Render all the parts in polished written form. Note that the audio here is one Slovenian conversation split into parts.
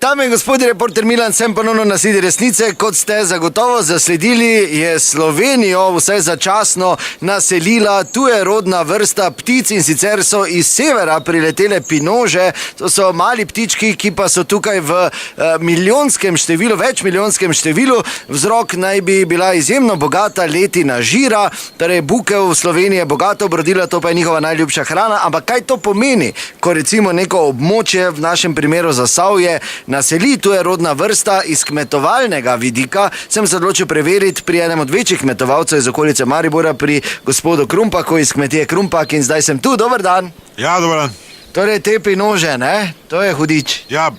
Dame in gospodje, reporter Milan, sem ponovno na sledi resnice. Kot ste zagotovo zasledili, je Slovenijo vsaj začasno naselila tujerodna vrsta ptic, in sicer so iz severa priletele pinože. To so mali ptički, ki pa so tukaj v milijonskem številu, večmilijonskem številu. Vzrok naj bi bila izjemno bogata letina žira, torej bukev v Sloveniji je bogato obrodila, to pa je njihova najljubša hrana. Ampak kaj to pomeni, ko recimo neko območje, v našem primeru Zasavje, naseli tujerodna vrsta iz kmetovalnega vidika? Sem se odločil preveriti pri enem od večjih kmetovalcev iz okolice Maribora, pri gospodu Krumpaku iz kmetije Krumpak, in zdaj sem tu. Dober dan. Ja, dober dan. Torej te pinože, ne? To je hudič. Ja,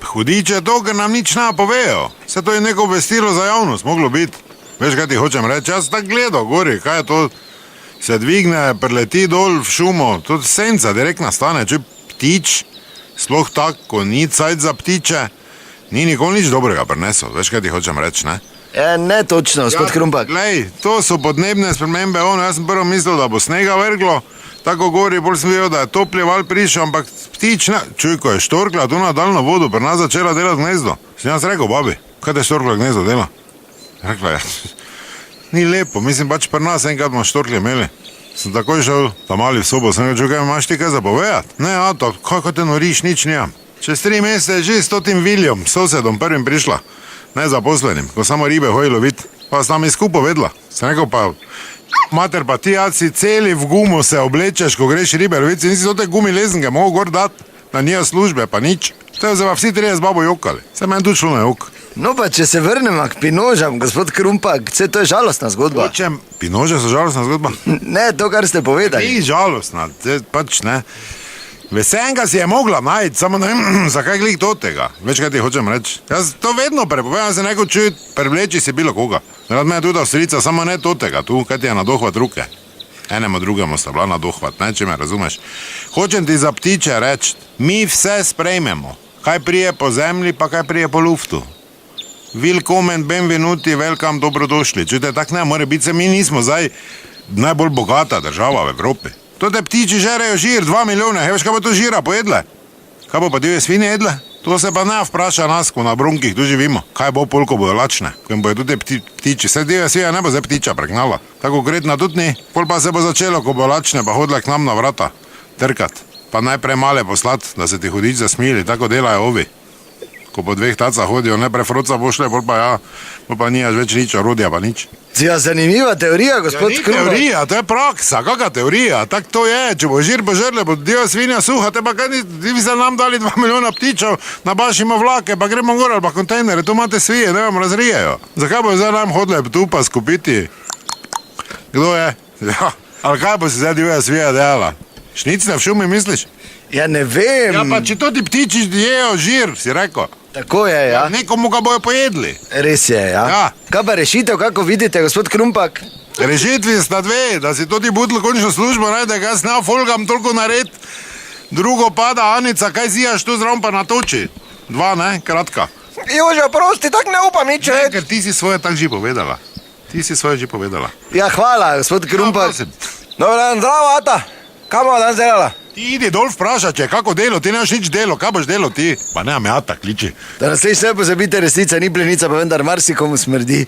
hudič je to, ker nam nič ne povejo. Se to je neko obvestilo za javnost moglo biti. Veš, kaj ti hočem reči? Jaz sem tako gledal gori, kaj je to, se dvigne, preleti dol v šumo, to senca direktna stane, če ptič, sploh tako, ko ni cajt za ptiče, ni nikoli nič dobrega prinesel. Veš, kaj ti hočem reči, ne? Ne točno, gospod Krumpak. Glej, to so podnebne spremembe, jaz sem prvo mislil, da bo snega vrglo, tako gori, bolj sem videl, da je topli val prišel, ampak ptič ne. Čuj, ko je štorkla tu na daljno vodu, pri nas začela delati gnezdo. Sem jaz rekel, babi, kaj te štorkla gnezdo dela? Rekla je, ni lepo, mislim pač pri nas enkrat bomo štorkli imeli. Sem takoj šel tam mali v sobo, sem rekel, kaj imaš ti kaj zapovedati? Ne, Ato, kako te noriš, nič nijam. Čez 3 mesece je že s totim Viljom, sosedom prvim prišla, nezaposlenim, ko samo ribe hoji loviti, pa s nami skupo vedla. Sem rekel pa, mater pa ti si celi v gumo se oblečeš, ko greš ribe loviti, nisi to te gumi lezenke mogo gor dati, na njega službe, pa nič. To je pa vsi 3 z babo jokali, se meni tu šlo na jok. No pa, če se vrnemo k pinožam, gospod Krumpak, to je žalostna zgodba. Pinože so žalostna zgodba? Ne, to, kar ste povedali. Ni žalostna, pač ne. Vesenka si je mogla najti, samo ne vem, zakaj glih do tega. Veš, kaj ti hočem reči? Jaz to vedno prepovedam, se neko čuti, prevleči si bilo koga. Rad me je tudi avstrica, samo ne do tega, tu, kaj ti je nadohvat ruke. Enemu drugemu sta bila nadohvat, ne, če me razumeš. Hočem ti za ptiče reči, mi vse sprejmemo. Kaj prije po zemlji, pa kaj prije po luftu. Willkommen, benvenuti, welcome, dobrodošli. Čujte, tak ne, more biti se, mi nismo zdaj najbolj bogata država v Evropi. To te ptiči žerejo žir, 2 milijone, veš, kaj bo to žira pojedle? Kaj bo pa divje svinje jedle? To se pa ne vpraša nas, ko na Brunkih tu živimo. Kaj bo pol, ko bodo lačne? Ko jim bojo tudi ptiči, se divje svinje ne bo zdaj ptiča pregnala. Tako konkretno tudi ni. Pol pa se bo začelo, ko bo lačne, pa hodile k nam na vrata trkat. Pa najprej male poslati, da se ti hudič zasmili, tako delajo ovi. Ko po 2 tacah hodijo, najprej froca pošle, pol pa nimaš več nič, orodja pa nič. Ja, zanimiva teorija, gospod Krumpak. Ni teorija, to je praksa, kakva teorija, tako to je, če bo žir požrle, bo divja svinja suha, te pa kaj vi ste nam dali 2 milijona ptičev, nabašimo vlake, pa gremo gor ali pa kontejnere, tu imate svije, ne vam razrijejo. Zakaj bo zdaj nam hodile tu pa skupiti? Kdo je? Ja, ali kaj bo si zdaj divja svija delala? Šnicne v šumi misliš? Ja, ne vem. Ja, pa če to ti ptiči jejo žir, si rekel. Tako je, ja. Nekomu ga bojo pojedli. Res je, ja. Ja. Kaj pa rešitev, kako vidite, gospod Krumpak? Rešitvi sta 2, da si to ti budl končno službo najde, kaj s ne folgam toliko nared. Drugo pa, da Anica, kaj zijaš tu zraven pa natoči. 2, ne, kratka. Jože, prosti, tak ne upam nič reči. Ker ti si svoje tak že povedala. Ti si svoje že povedala. Ja, hvala, gospod Krumpak. Ja, Dobar dan, zdravo, Ata. Kaj bomo danes delala? Ti idi dol vprašat, če kako delo, ti nemaš nič delo, kaj boš delo ti? Pa ne, me Ata kliči. Da naslednjič ne pozabite, resnica ni plenica, pa vendar marsikomu smrdi.